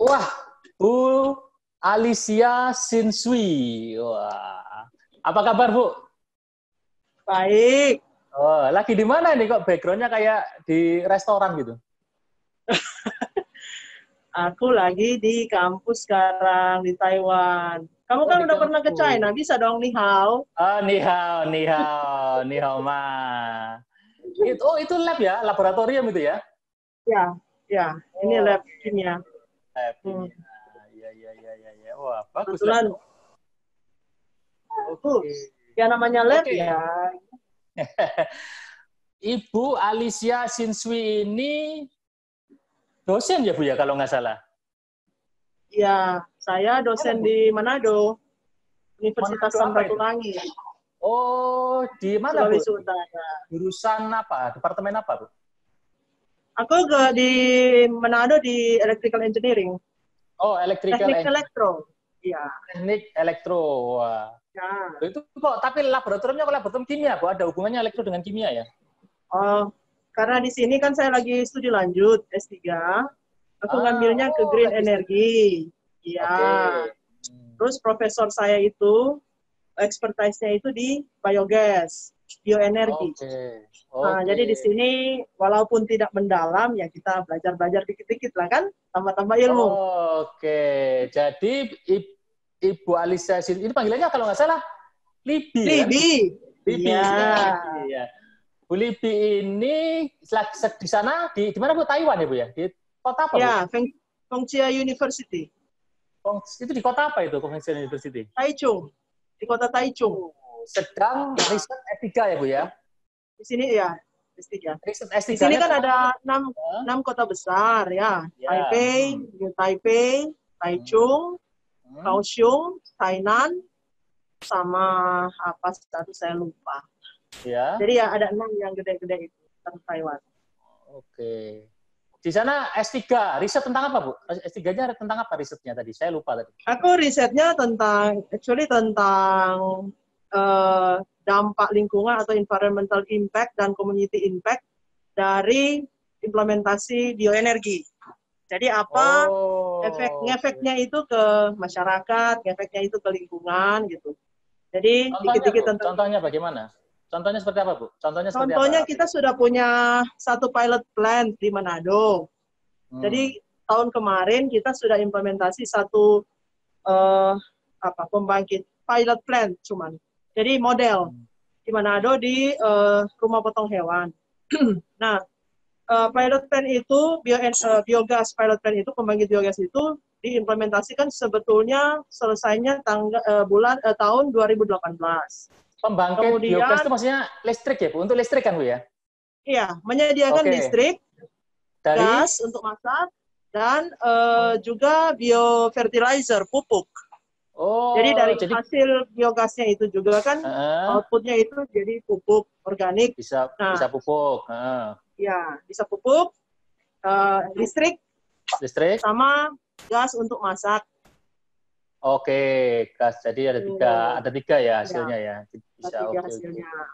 Wah, Bu Alicia Sinsui. Wah, apa kabar Bu? Baik. Oh, lagi di mana nih kok backgroundnya kayak di restoran gitu? Aku lagi di kampus sekarang di Taiwan. Kamu Oh, kan di udah pernah ke kampus. China, bisa dong ni hao. Ah, ni hao, ni hao, ni hao ma. Itu lab ya, laboratorium itu ya? Ya, ya. Ini Oh, lab oke. kimia. Lab Hmm. kimia. Iya, iya, iya, iya, iya. Wah, bagus Kebetulan, labnya. Oke. ya namanya lab Oke. ya. Ibu Alicia Sinsui ini dosen ya Bu ya kalau nggak salah? Ya, saya Mana dosen Bu? di Manado, Universitas Manado apa itu? Samratulangi, Oh, di mana Bu? Sulawesi Utara. Jurusan apa? Departemen apa Bu? Aku di Manado di Electrical Engineering, Oh, electrical teknik engineering, elektro. Ya, teknik elektro. Wah. ya. Itu kok, tapi laboratoriumnya kok laboratorium kimia, Bu? Ada hubungannya elektro dengan kimia ya? Oh, karena di sini kan saya lagi studi lanjut S3. Aku Ah, ngambilnya ke oh, green lagi studi. energy. Iya. Oke. Hmm. Terus profesor saya itu expertise-nya itu di biogas, bioenergi. Oke. Nah, Oke. jadi di sini walaupun tidak mendalam ya kita belajar-belajar dikit-dikit lah kan, tambah-tambah ilmu. Oke. Jadi Ibu Alisa ini panggilannya kalau nggak salah Libi kan? Libi. Libi Iya. ya, Libi ya. Bu Libi ini di sana di mana Bu? Taiwan ya Bu ya? Di kota apa Bu? Ya, Fengshan University. Itu di kota apa itu Convention University? Taichung. Di kota Taichung. Sedang riset S3 ya Bu ya? Di sini ya, S3. Riset Di sini S3-nya kan tentang apa? ada enam kota besar ya. Ya. Taipei, New Taipei, Taichung, Hmm. Kaohsiung, Tainan, sama apa satu saya lupa. Ya. Jadi ya ada 6 yang gede-gede itu tentang Taiwan. Oke. Di sana S3, riset tentang apa, Bu? S3-nya tentang apa risetnya tadi? Saya lupa tadi. Aku risetnya tentang uh, dampak lingkungan atau environmental impact dan community impact dari implementasi bioenergi. Jadi apa Oh, oke. ngefeknya itu ke masyarakat, ngefeknya itu ke lingkungan gitu. Jadi Contohnya, Bu? dikit-dikit tentang Contohnya bagaimana? Contohnya seperti apa, Bu? Contohnya seperti apa? contohnya kita sudah punya satu pilot plant di Manado. Hmm. Jadi tahun kemarin kita sudah implementasi satu uh, pembangkit pilot plant cuman. Jadi model di Manado di rumah potong hewan. Nah, pilot plant itu biogas pilot plant itu pembangkit biogas itu diimplementasikan sebetulnya selesainya tahun 2018. Pembangkit biogas itu Kemudian maksudnya listrik ya, Bu? Untuk listrik kan, Bu ya? iya, menyediakan Oke. listrik, Dari? gas untuk masak dan juga biofertilizer pupuk. Jadi Oh, dari jadi hasil biogasnya itu juga kan outputnya itu jadi pupuk organik. bisa Nah, bisa pupuk. ya bisa pupuk, listrik, Listrik. sama gas untuk masak. Oke, gas. Jadi ada tiga ya Ya, hasilnya ya. Bisa. tiga Oke, oke. hasilnya. Oke,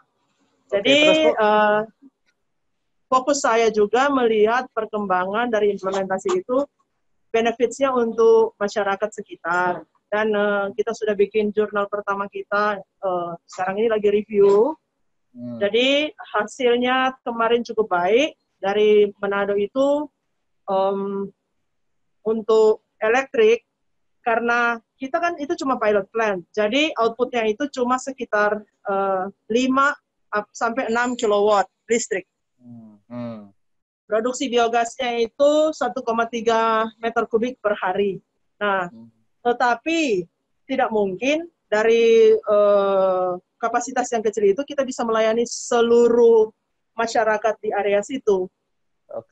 terus Jadi Bu. fokus saya juga melihat perkembangan dari implementasi itu, benefits-nya untuk masyarakat sekitar. Dan kita sudah bikin jurnal pertama kita, sekarang ini lagi review. Jadi hasilnya kemarin cukup baik. Dari Manado itu untuk elektrik, karena kita kan itu cuma pilot plant, jadi outputnya itu cuma sekitar 5 sampai 6 kilowatt listrik. Produksi biogasnya itu 1,3 meter kubik per hari. Nah, tetapi tidak mungkin dari kapasitas yang kecil itu kita bisa melayani seluruh masyarakat di area situ.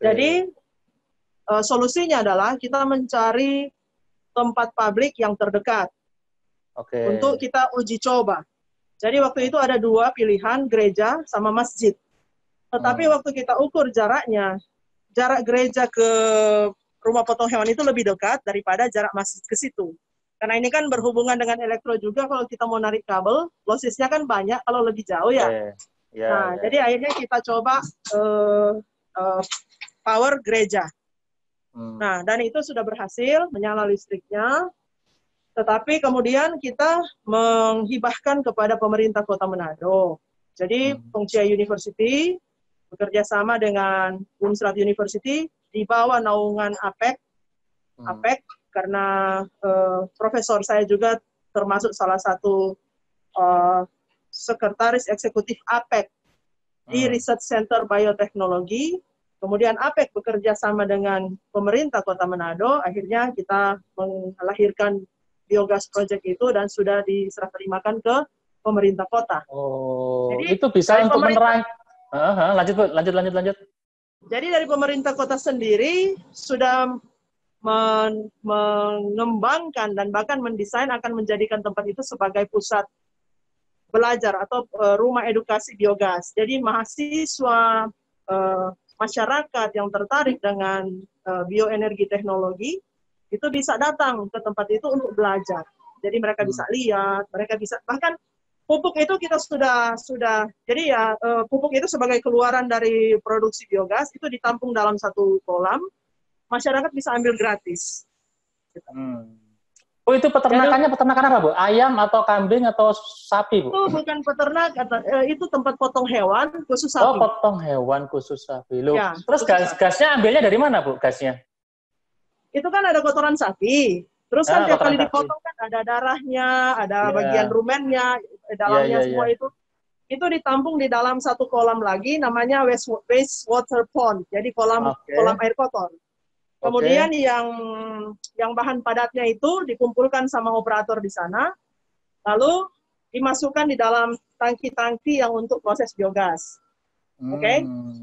Jadi solusinya adalah kita mencari tempat publik yang terdekat untuk kita uji coba. Jadi waktu itu ada 2 pilihan, gereja sama masjid. Tetapi waktu kita ukur jaraknya, jarak gereja ke rumah potong hewan itu lebih dekat daripada jarak masjid ke situ. Karena ini kan berhubungan dengan elektro juga, kalau kita mau narik kabel, lossesnya kan banyak kalau lebih jauh ya. Jadi akhirnya kita coba power gereja. Nah, dan itu sudah berhasil menyala listriknya. Tetapi kemudian kita menghibahkan kepada pemerintah Kota Manado. Jadi Pengcia University bekerja sama dengan Unsrat University di bawah naungan APEC karena profesor saya juga termasuk salah satu sekretaris eksekutif APEC di Research Center Bioteknologi. Kemudian APEC bekerja sama dengan pemerintah Kota Manado. Akhirnya kita melahirkan biogas project itu dan sudah diserah terimakan ke pemerintah kota. Oh, jadi, itu bisa untuk menerang. Lanjut. Jadi dari pemerintah kota sendiri sudah mengembangkan dan bahkan mendesain akan menjadikan tempat itu sebagai pusat belajar atau rumah edukasi biogas. Jadi mahasiswa, masyarakat yang tertarik dengan bioenergi teknologi itu bisa datang ke tempat itu untuk belajar. Jadi mereka bisa lihat, mereka bisa bahkan pupuk itu kita sudah jadi ya pupuk itu sebagai keluaran dari produksi biogas itu ditampung dalam satu kolam, masyarakat bisa ambil gratis. Oh, itu peternakan apa, Bu? Ayam atau kambing atau sapi, Bu? Itu bukan peternak, itu tempat potong hewan khusus sapi. Oh, potong hewan khusus sapi. Loh, ya, terus gasnya ambilnya dari mana, Bu, gasnya? Itu kan ada kotoran sapi. Terus kan tiap kali dipotong kan ada darahnya, ada bagian rumennya, dalamnya semua itu ditampung di dalam satu kolam lagi, namanya waste water pond. Jadi kolam air kotor. Kemudian yang bahan padatnya itu dikumpulkan sama operator di sana, lalu dimasukkan di dalam tangki-tangki yang untuk proses biogas.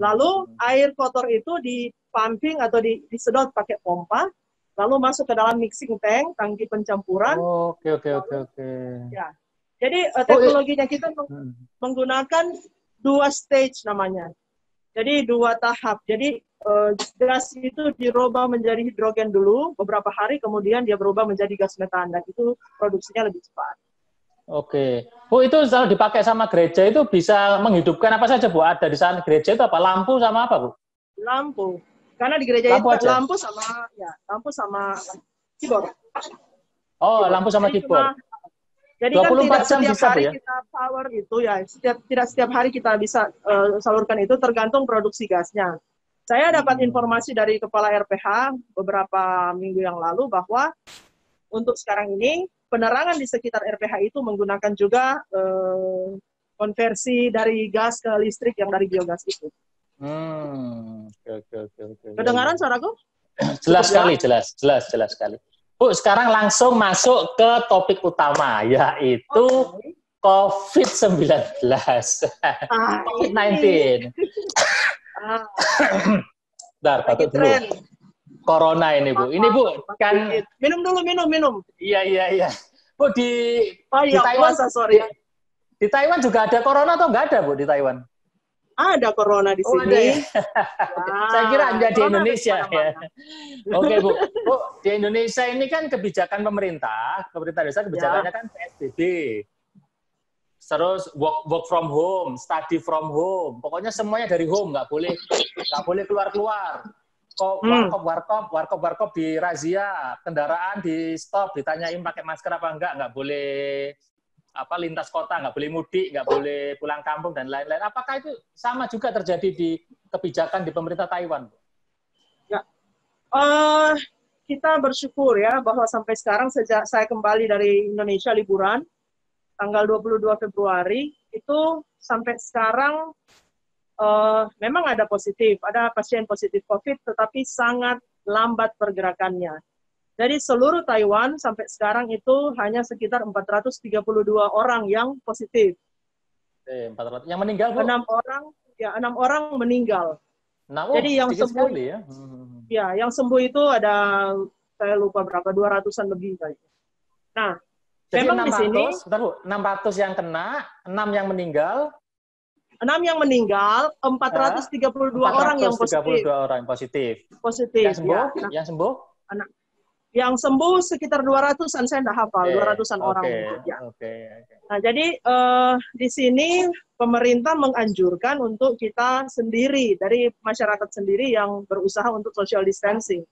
Lalu air kotor itu dipumping atau disedot pakai pompa, lalu masuk ke dalam mixing tank, tangki pencampuran. Oke. Ya. Jadi teknologinya kita menggunakan 2 stage namanya. Jadi 2 tahap. Jadi gas itu dirubah menjadi hidrogen dulu, beberapa hari kemudian dia berubah menjadi gas metan, dan itu produksinya lebih cepat. Oke. Bu, itu kalau dipakai sama gereja itu bisa menghidupkan apa saja, Bu? Ada di sana gereja itu apa? Lampu sama apa, Bu? Lampu. Karena di gereja lampu itu aja? lampu sama keyboard. Oh, lampu sama keyboard. Jadi 24 kan tidak setiap hari ya? Kita power itu ya, tidak setiap hari kita bisa salurkan itu, tergantung produksi gasnya. Saya dapat informasi dari Kepala RPH beberapa minggu yang lalu bahwa untuk sekarang ini penerangan di sekitar RPH itu menggunakan juga konversi dari gas ke listrik yang dari biogas itu. Oke. Kedengaran suaraku? Jelas sekali. Bu, sekarang langsung masuk ke topik utama, yaitu COVID-19. COVID-19. Bentar, batuk dulu. Corona ini, Bu. Ini, Bu, kan... Minum dulu, minum. Iya. Bu, di Taiwan, di Taiwan juga ada corona atau nggak ada, Bu, di Taiwan? Ada corona di sini. Ada, ya? Saya kira hanya di Indonesia ya. Oke, Bu. Bu, di Indonesia ini kan kebijakan pemerintah desa kebijakannya kan PSBB. Terus work from home, study from home. Pokoknya semuanya dari home, nggak boleh keluar-keluar. Warkop di razia, kendaraan di stop, ditanyain pakai masker apa enggak boleh lintas kota, nggak boleh mudik, nggak boleh pulang kampung, dan lain-lain. Apakah itu sama juga terjadi di kebijakan di pemerintah Taiwan? Ya, kita bersyukur ya bahwa sampai sekarang sejak saya kembali dari Indonesia liburan, tanggal 22 Februari, itu sampai sekarang memang ada pasien positif COVID, tetapi sangat lambat pergerakannya. Jadi seluruh Taiwan sampai sekarang itu hanya sekitar 432 orang yang positif. 400. Yang meninggal, Bu? 6 orang meninggal. Jadi yang sembuh, yang sembuh itu ada, saya lupa berapa, 200-an lebih kayaknya. Nah, jadi memang 600, di sini 600 yang kena, 6 yang meninggal. 6 yang meninggal, 432 orang yang positif. 432 orang positif. Positif. Yang sembuh? Yang sembuh sekitar 200-an, saya tidak hafal, 200-an orang. Ya. Nah, jadi di sini pemerintah menganjurkan untuk kita sendiri, dari masyarakat sendiri yang berusaha untuk social distancing.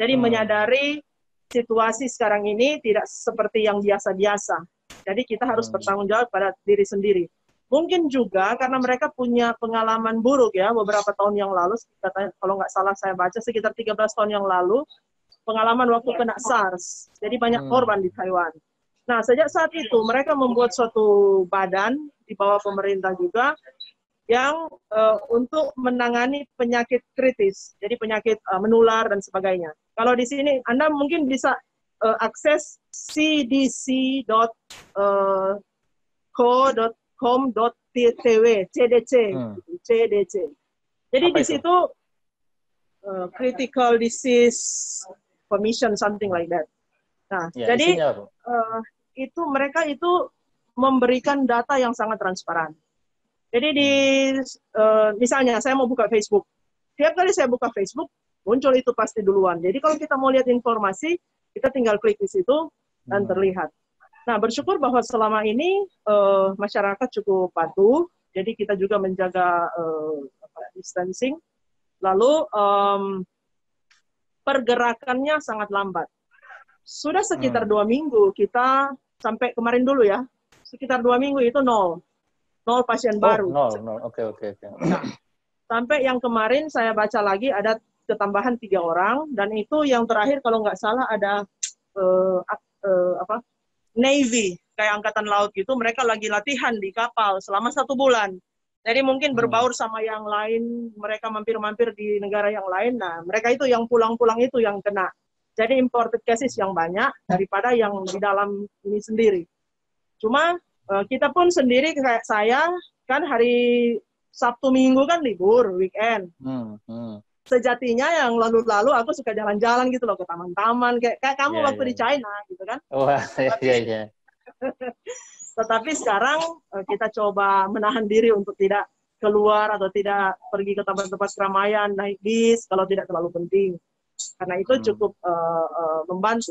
Jadi menyadari situasi sekarang ini tidak seperti yang biasa-biasa. Jadi kita harus bertanggung jawab pada diri sendiri. Mungkin juga karena mereka punya pengalaman buruk ya, beberapa tahun yang lalu, kalau nggak salah saya baca sekitar 13 tahun yang lalu, pengalaman waktu kena SARS. Jadi banyak korban di Taiwan. Nah, sejak saat itu mereka membuat suatu badan di bawah pemerintah juga yang untuk menangani penyakit kritis, jadi penyakit menular dan sebagainya. Kalau di sini Anda mungkin bisa akses cdc.co.com.tw, CDC, CDC. Jadi di situ Critical Disease Commission, something like that. Nah, ya, jadi itu mereka itu memberikan data yang sangat transparan. Jadi misalnya saya mau buka Facebook, tiap kali saya buka Facebook muncul itu pasti duluan. Jadi kalau kita mau lihat informasi, kita tinggal klik di situ dan terlihat. Nah, bersyukur bahwa selama ini masyarakat cukup patuh. Jadi kita juga menjaga distancing. Lalu pergerakannya sangat lambat. Sudah sekitar 2 minggu kita sampai kemarin dulu ya, sekitar 2 minggu itu nol pasien baru. Oke. Nah, sampai yang kemarin saya baca lagi ada ketambahan 3 orang, dan itu yang terakhir kalau nggak salah ada Navy, kayak angkatan laut gitu, mereka lagi latihan di kapal selama 1 bulan. Jadi mungkin berbaur sama yang lain, mereka mampir-mampir di negara yang lain. Nah, mereka itu yang pulang-pulang itu yang kena. Jadi imported cases yang banyak daripada yang di dalam ini sendiri. Cuma kita pun sendiri kayak saya, kan hari Sabtu Minggu kan libur, weekend. Sejatinya yang lalu-lalu aku suka jalan-jalan gitu loh, ke taman-taman, kayak kamu waktu di China gitu kan. Wah, iya. Tetapi sekarang kita coba menahan diri untuk tidak keluar atau tidak pergi ke tempat-tempat keramaian, naik bis kalau tidak terlalu penting. Karena itu cukup membantu.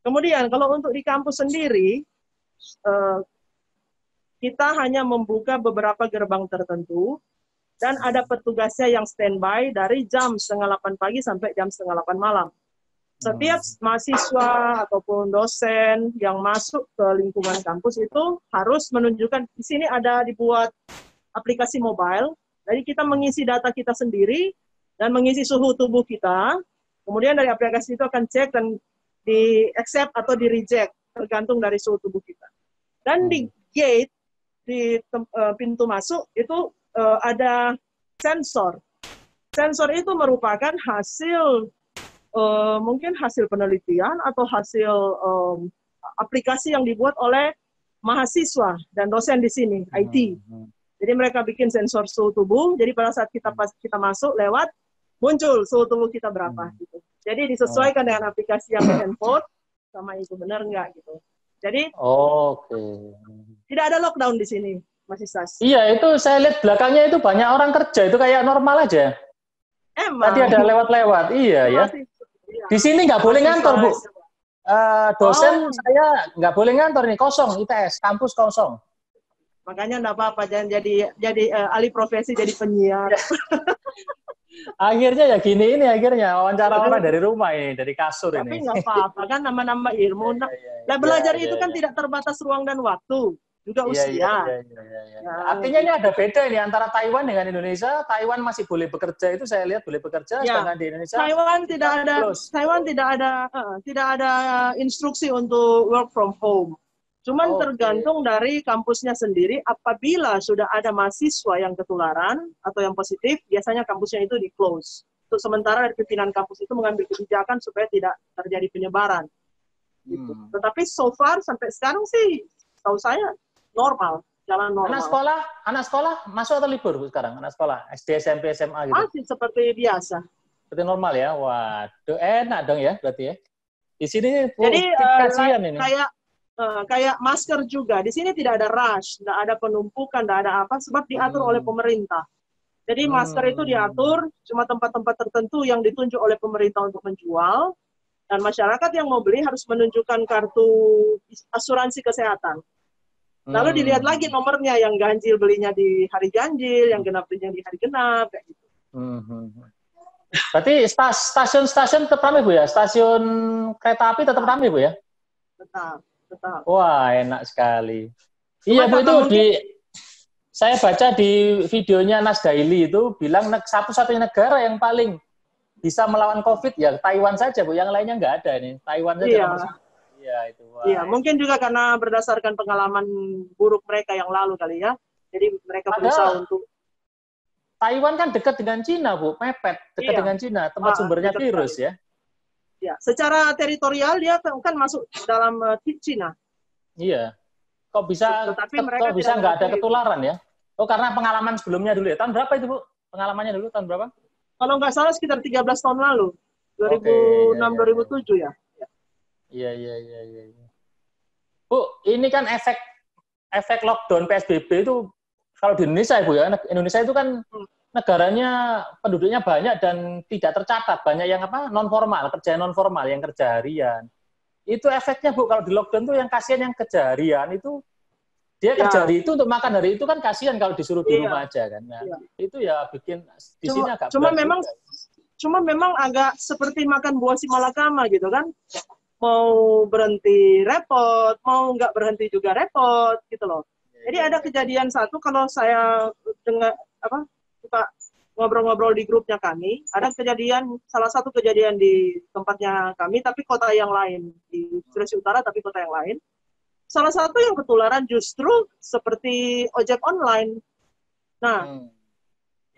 Kemudian kalau untuk di kampus sendiri, kita hanya membuka beberapa gerbang tertentu, dan ada petugasnya yang standby dari jam 7:30 pagi sampai jam 7:30 malam. Setiap mahasiswa ataupun dosen yang masuk ke lingkungan kampus itu harus menunjukkan, di sini ada dibuat aplikasi mobile, jadi kita mengisi data kita sendiri dan mengisi suhu tubuh kita, kemudian dari aplikasi itu akan cek dan di accept atau di reject, tergantung dari suhu tubuh kita. Dan di gate, di pintu masuk itu ada sensor. Sensor itu merupakan hasil mungkin hasil penelitian atau hasil aplikasi yang dibuat oleh mahasiswa dan dosen di sini, IT. Jadi mereka bikin sensor suhu tubuh, jadi pada saat kita masuk lewat, muncul suhu tubuh kita berapa. Gitu. Jadi disesuaikan dengan aplikasi yang di handphone, sama itu benar nggak gitu. Jadi tidak ada lockdown di sini, Mas Isas. Iya, itu saya lihat belakangnya itu banyak orang kerja, itu kayak normal aja. Emang. Tadi ada lewat-lewat, iya ya. Di sini nggak boleh ngantor, Bu. Dosen saya nggak boleh ngantor nih, kosong ITS, kampus kosong. Makanya nggak apa-apa, jangan jadi alih profesi jadi penyiar. Akhirnya ya gini ini akhirnya wawancara orang dari rumah ini, dari kasur Tapi ini. Tapi nggak apa-apa kan, nambah-nambah ilmu. Nah, belajar itu kan tidak terbatas ruang dan waktu, juga usia. Nah, artinya ini ada beda ini antara Taiwan dengan Indonesia. Taiwan masih boleh bekerja, itu saya lihat boleh bekerja, sedangkan di Indonesia Taiwan tidak ada instruksi untuk work from home. Cuman tergantung dari kampusnya sendiri. Apabila sudah ada mahasiswa yang ketularan atau yang positif, biasanya kampusnya itu di-close. Untuk sementara dari pimpinan kampus itu mengambil kebijakan supaya tidak terjadi penyebaran. Gitu. Tetapi so far sampai sekarang sih, tahu saya normal, jalan normal. Anak sekolah masuk atau libur sekarang? Anak sekolah SD, SMP, SMA gitu? Masih seperti biasa. Seperti normal ya? Waduh, enak dong ya berarti ya? Di sini jadi kasihan ini. Kayak masker juga. Di sini tidak ada rush, tidak ada penumpukan, tidak ada apa, sebab diatur oleh pemerintah. Jadi masker itu diatur, cuma tempat-tempat tertentu yang ditunjuk oleh pemerintah untuk menjual, dan masyarakat yang mau beli harus menunjukkan kartu asuransi kesehatan. Lalu dilihat lagi nomornya, yang ganjil belinya di hari ganjil, yang genap belinya di hari genap, kayak gitu. Berarti stasiun-stasiun tetap ramai, Bu ya? Stasiun kereta api tetap ramai, Bu ya? Tetap, tetap. Wah, enak sekali. Cuma Iya, Bu, karena itu mungkin saya baca di videonya Nas Daily itu bilang satu-satunya negara yang paling bisa melawan COVID ya Taiwan saja, Bu. Yang lainnya nggak ada nih. Taiwan saja nomor iya, satu. Iya, itu. iya, Wah, mungkin juga karena berdasarkan pengalaman buruk mereka yang lalu kali ya. Jadi mereka berusaha padahal untuk Taiwan kan dekat dengan Cina, Bu. Mepet, dekat iya, dengan Cina, tempat sumbernya dekat sekali. virus ya. Ya, secara teritorial dia kan masuk dalam Cina, Iya. Kok bisa tetapi mereka kok bisa tidak nggak ada mengakui itu. ketularan ya? Oh, karena pengalaman sebelumnya dulu ya. Tahun berapa itu, Bu? Pengalamannya dulu tahun berapa? Kalau nggak salah sekitar 13 tahun lalu, Oke, ya, ya, ya. 2006-2007 ya. Iya, iya, iya, iya. Ya. Bu, ini kan efek lockdown PSBB itu kalau di Indonesia, Bu ya. Indonesia itu kan negaranya penduduknya banyak dan tidak tercatat. Banyak yang apa? Non formal, kerja non formal, yang kerja harian. Itu efeknya, Bu, kalau di lockdown tuh yang kasihan yang kerja harian itu dia kerja Ya, hari itu untuk makan hari itu kan kasihan kalau disuruh di iya, rumah aja kan. Nah, iya. itu ya bikin di Cuma, sini agak cuma berat memang juga. cuma memang agak seperti makan buah si malakama gitu kan. Mau berhenti repot, mau nggak berhenti juga repot gitu loh. Jadi Ya, ada ya, kejadian satu kalau saya dengar apa suka ngobrol-ngobrol di grupnya kami, ada kejadian salah satu kejadian di tempatnya kami tapi kota yang lain di Sulawesi Utara tapi kota yang lain. Salah satu yang ketularan justru seperti ojek online. Nah, hmm.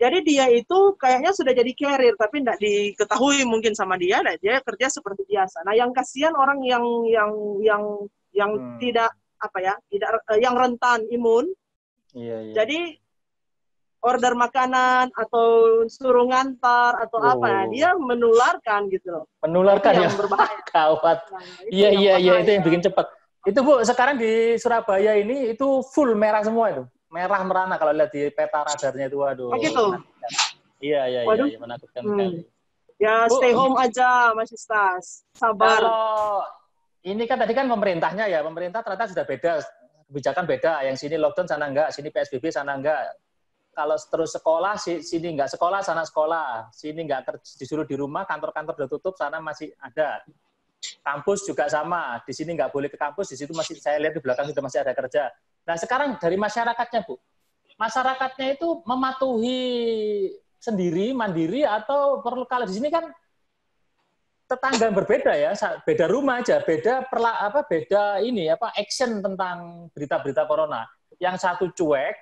jadi dia itu kayaknya sudah jadi carrier, tapi tidak diketahui mungkin sama dia, nah dia kerja seperti biasa. Nah, yang kasihan orang yang tidak apa ya, tidak yang rentan imun. Iya, iya. Jadi order makanan atau suruh ngantar atau apa, dia menularkan gitu loh. Nah, itu Menularkan ya, yang berbahaya. kawat. Nah, itu Iya, yang iya, iya, itu bahaya. yang bikin cepat. Itu, Bu, sekarang di Surabaya ini itu full merah semua itu. Merah merana kalau lihat di peta radarnya itu, Oh waduh, gitu. menakutkan. Iya, iya, iya, Waduh. iya, menakutkan sekali. Ya Bu, stay home aja, Mas Istas. Sabar. kalau ini kan tadi kan pemerintahnya ya, pemerintah ternyata sudah beda, kebijakan beda. Yang sini lockdown, sana enggak, sini PSBB, sana enggak. Kalau terus sekolah, sini enggak sekolah, sana sekolah. Sini enggak disuruh di rumah, kantor-kantor udah tutup, sana masih ada. Kampus juga sama, di sini nggak boleh ke kampus, di situ masih saya lihat di belakang sudah masih ada kerja. Nah sekarang dari masyarakatnya, Bu, masyarakatnya itu mematuhi sendiri, mandiri atau perlu, kalau di sini kan tetangga berbeda ya, beda rumah aja, beda ini apa action tentang berita-berita corona. Yang satu cuek,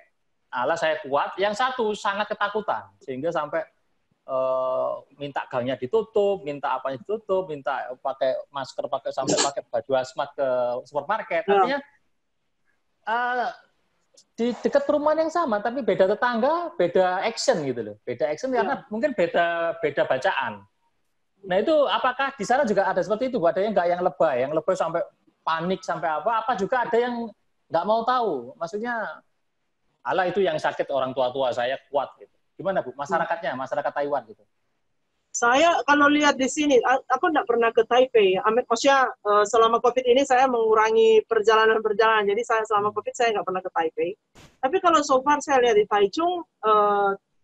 ala saya kuat, yang satu sangat ketakutan sehingga sampai minta gangnya ditutup, minta apanya ditutup, minta pakai masker, sampai pakai baju hazmat ke supermarket. Artinya di dekat perumahan yang sama, tapi beda tetangga, beda action gitu loh. Beda action karena mungkin beda bacaan. Nah itu apakah di sana juga ada seperti itu? Ada yang lebay sampai panik sampai apa juga ada yang nggak mau tahu. Maksudnya, ala itu yang sakit orang tua saya kuat gitu. Gimana, Bu? Masyarakatnya, masyarakat Taiwan gitu. Saya kalau lihat di sini, aku tidak pernah ke Taipei. Maksudnya selama COVID ini saya mengurangi perjalanan. Jadi saya selama COVID saya nggak pernah ke Taipei. Tapi kalau so far saya lihat di Taichung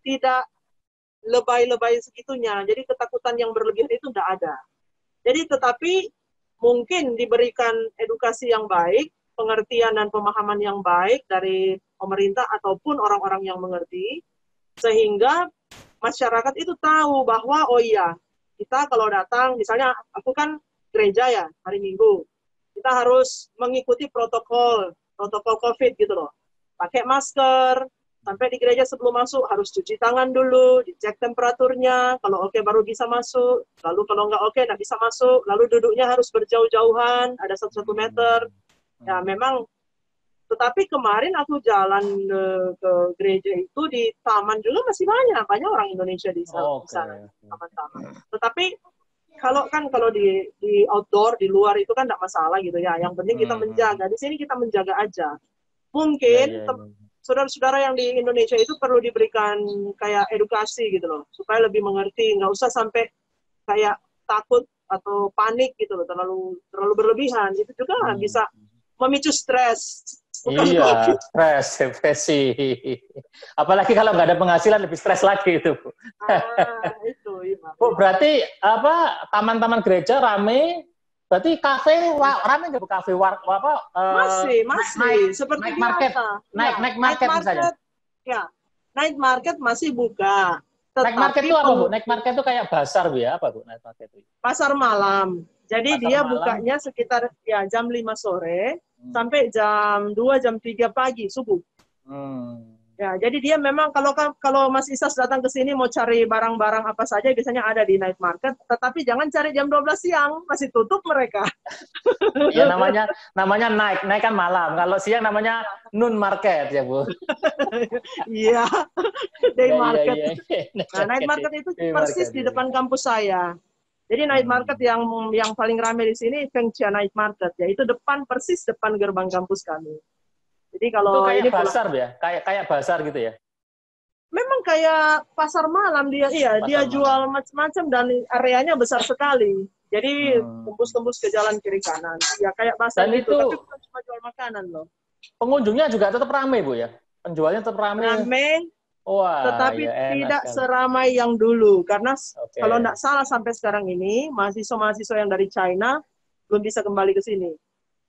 tidak lebay-lebay segitunya. Jadi ketakutan yang berlebihan itu tidak ada. Jadi tetapi mungkin diberikan edukasi yang baik, pengertian dan pemahaman yang baik dari pemerintah ataupun orang-orang yang mengerti, sehingga masyarakat itu tahu bahwa oh iya, kita kalau datang, misalnya aku kan gereja ya hari Minggu, kita harus mengikuti protokol COVID gitu loh. Pakai masker, sampai di gereja sebelum masuk harus cuci tangan dulu, dicek temperaturnya, kalau oke baru bisa masuk, lalu kalau nggak oke nggak bisa masuk, lalu duduknya harus berjauh-jauhan, ada 1 meter. Ya memang, tetapi kemarin aku jalan ke gereja itu di taman juga masih banyak orang Indonesia di sana, taman-taman. Tetapi kalau di outdoor, di luar itu kan tidak masalah gitu ya. Yang penting kita menjaga. Di sini kita menjaga aja. Mungkin saudara-saudara yang di Indonesia itu perlu diberikan kayak edukasi gitu loh, supaya lebih mengerti. Nggak usah sampai kayak takut atau panik gitu loh, terlalu berlebihan. Itu juga bisa memicu stres bukan Iya, COVID. stres, depresi. Apalagi kalau nggak ada penghasilan lebih stres lagi itu, Bu. Itu, iya. Bu, berarti apa taman-taman gereja rame, berarti kafe rame nggak Bu? Kafe Masih, night seperti night market, biasa. Ya, night night market misalnya. market, ya, night market masih buka. Night market Tetapi itu apa Bu? Night market itu kayak pasar Bu ya? Apa Bu night market itu? pasar malam. Jadi Pasar dia malam. bukanya sekitar ya jam 5 sore sampai jam 2, jam 3 pagi, subuh. Ya, jadi dia memang kalau Mas Isas datang ke sini mau cari barang-barang apa saja biasanya ada di night market, tetapi jangan cari jam 12 siang, masih tutup mereka. Ya namanya night kan malam. Kalau siang namanya noon market ya Bu. Iya, day Ya, market. iya. Nah, night market itu Day persis market, di ya. depan kampus saya. Jadi night market yang paling ramai di sini Fengcia Night Market, yaitu persis depan gerbang kampus kami. Jadi Itu kalau kayak ini pasar ya, kayak pasar gitu ya. memang kayak pasar malam dia, iya Pasar dia malam. jual macam-macam dan areanya besar sekali. Jadi tembus-tembus ke jalan kiri kanan. Ya kayak pasar Dan gitu, itu tapi bukan cuma jual makanan loh. pengunjungnya juga tetap ramai Bu ya. Penjualnya tetap ramai. Ramai, Wah, tetapi ya enak tidak sekali. seramai yang dulu. Karena kalau Oke. tidak salah sampai sekarang ini, mahasiswa-mahasiswa yang dari China belum bisa kembali ke sini.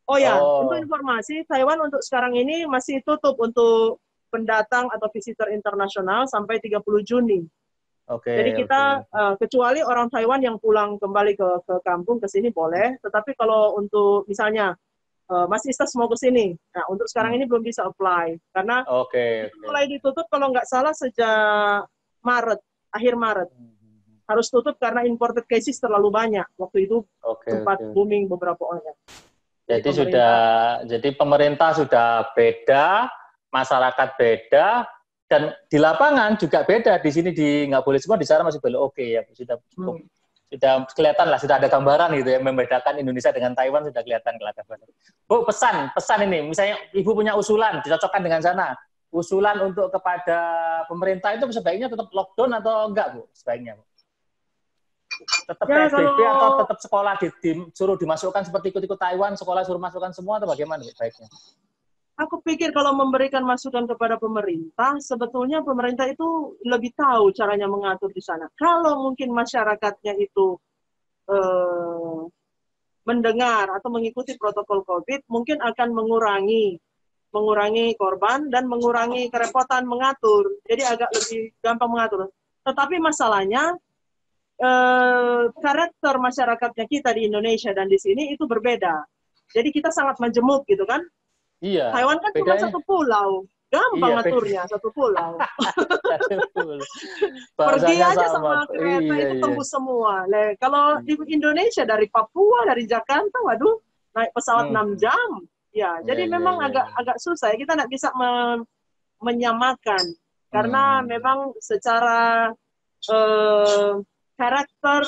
Oh ya, untuk informasi, Taiwan untuk sekarang ini masih tutup untuk pendatang atau visitor internasional sampai 30 Juni. Oke. Jadi kita, kecuali orang Taiwan yang pulang kembali ke kampung, ke sini boleh. Tetapi kalau untuk misalnya, Mas Istas mau ke sini, nah untuk sekarang ini belum bisa apply. Karena itu mulai ditutup kalau nggak salah sejak Maret, akhir Maret. Harus tutup karena imported cases terlalu banyak. Waktu itu sempat booming beberapa orang. Jadi pemerintah sudah beda, masyarakat beda, dan di lapangan juga beda. Di sini nggak boleh semua, di sana masih boleh. Oke ya, sudah cukup. Sudah kelihatan lah, sudah ada gambaran gitu ya, membedakan Indonesia dengan Taiwan sudah kelihatan gambaran. Bu, pesan ini, misalnya Ibu punya usulan, dicocokkan dengan sana. Usulan untuk kepada pemerintah itu sebaiknya tetap lockdown atau enggak Bu? Sebaiknya Bu? Tetap ya, PSBB atau tetap sekolah suruh dimasukkan seperti ikut-ikut Taiwan, sekolah suruh masukkan semua atau bagaimana baiknya? Aku pikir kalau memberikan masukan kepada pemerintah, sebetulnya pemerintah itu lebih tahu caranya mengatur di sana. Kalau mungkin masyarakatnya itu mendengar atau mengikuti protokol COVID, mungkin akan mengurangi korban dan mengurangi kerepotan mengatur. Jadi agak lebih gampang mengatur. Tetapi masalahnya, karakter masyarakatnya kita di Indonesia dan di sini itu berbeda. Jadi kita sangat majemuk gitu kan. Iya. Taiwan kan cuma satu pulau. Gampang ngaturnya, satu pulau. Pergi aja sama kereta itu tembus semua. Kalau di Indonesia dari Papua, dari Jakarta, waduh, naik pesawat 6 jam. Ya, jadi memang agak susah. Kita tidak bisa menyamakan. Karena memang secara karakter,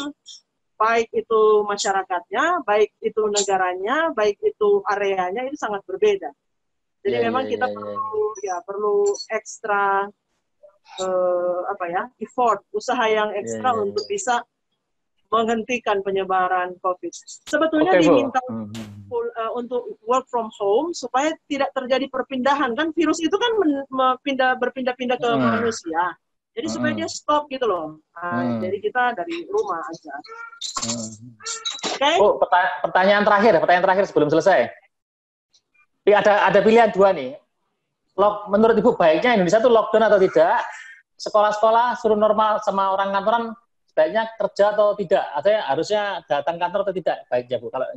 baik itu masyarakatnya, baik itu negaranya, baik itu areanya, itu sangat berbeda. Jadi memang kita perlu ekstra effort, usaha yang ekstra untuk bisa menghentikan penyebaran COVID. Sebetulnya diminta untuk work from home supaya tidak terjadi perpindahan, kan virus itu kan berpindah-pindah ke manusia. Jadi supaya dia stop gitu loh. Jadi kita dari rumah aja. Oh, pertanyaan terakhir sebelum selesai. Ada pilihan dua nih. Menurut Ibu baiknya Indonesia itu lockdown atau tidak? Sekolah-sekolah suruh normal sama orang kantoran sebaiknya kerja atau tidak? Artinya harusnya datang kantor atau tidak? Baiknya Bu. Kalau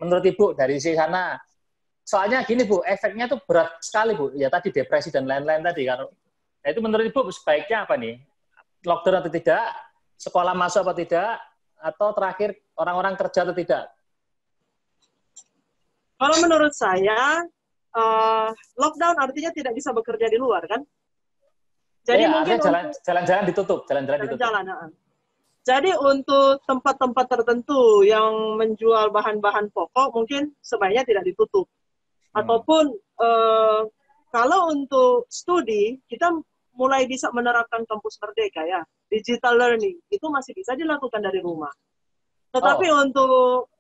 menurut Ibu dari sana, soalnya gini Bu, efeknya tuh berat sekali Bu. Ya tadi depresi dan lain-lain tadi. Nah itu menurut Ibu sebaiknya apa nih? Lockdown atau tidak? Sekolah masuk atau tidak? Atau terakhir orang-orang kerja atau tidak? Kalau menurut saya, lockdown artinya tidak bisa bekerja di luar, kan? Jadi mungkin jalan-jalan ditutup, Jadi untuk tempat-tempat tertentu yang menjual bahan-bahan pokok mungkin sebaiknya tidak ditutup. Ataupun kalau untuk studi kita mulai bisa menerapkan kampus merdeka ya, digital learning itu masih bisa dilakukan dari rumah. Tetapi untuk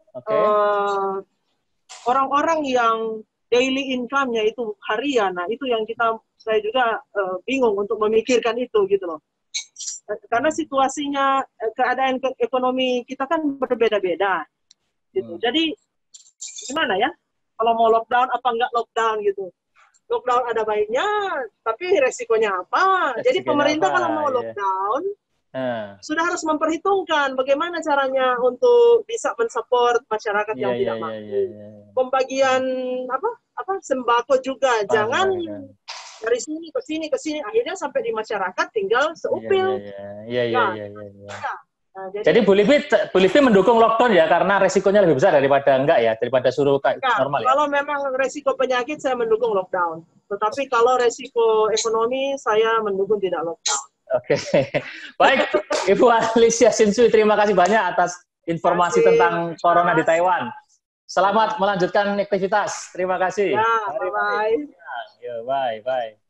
orang-orang yang daily income-nya itu harian. Nah, itu yang saya juga bingung untuk memikirkan itu gitu loh. Karena situasinya, keadaan ekonomi kita kan berbeda-beda gitu. Jadi gimana ya? Kalau mau lockdown apa enggak lockdown gitu. Lockdown ada baiknya, tapi resikonya apa? Jadi pemerintah kalau mau lockdown, sudah harus memperhitungkan bagaimana caranya untuk bisa mensupport masyarakat yang tidak mampu. Pembagian sembako juga, jangan dari sini ke sini ke sini, akhirnya sampai di masyarakat tinggal seupil. Jadi Bu Livi mendukung lockdown ya, karena resikonya lebih besar daripada enggak ya, daripada suruh normal ya? Kalau memang resiko penyakit, saya mendukung lockdown. Tetapi kalau resiko ekonomi, saya mendukung tidak lockdown. Oke. Baik, Ibu Alicia Hsinsui, terima kasih banyak atas informasi tentang corona di Taiwan. Selamat melanjutkan aktivitas. Terima kasih. Ya, bye-bye. Ya, bye-bye.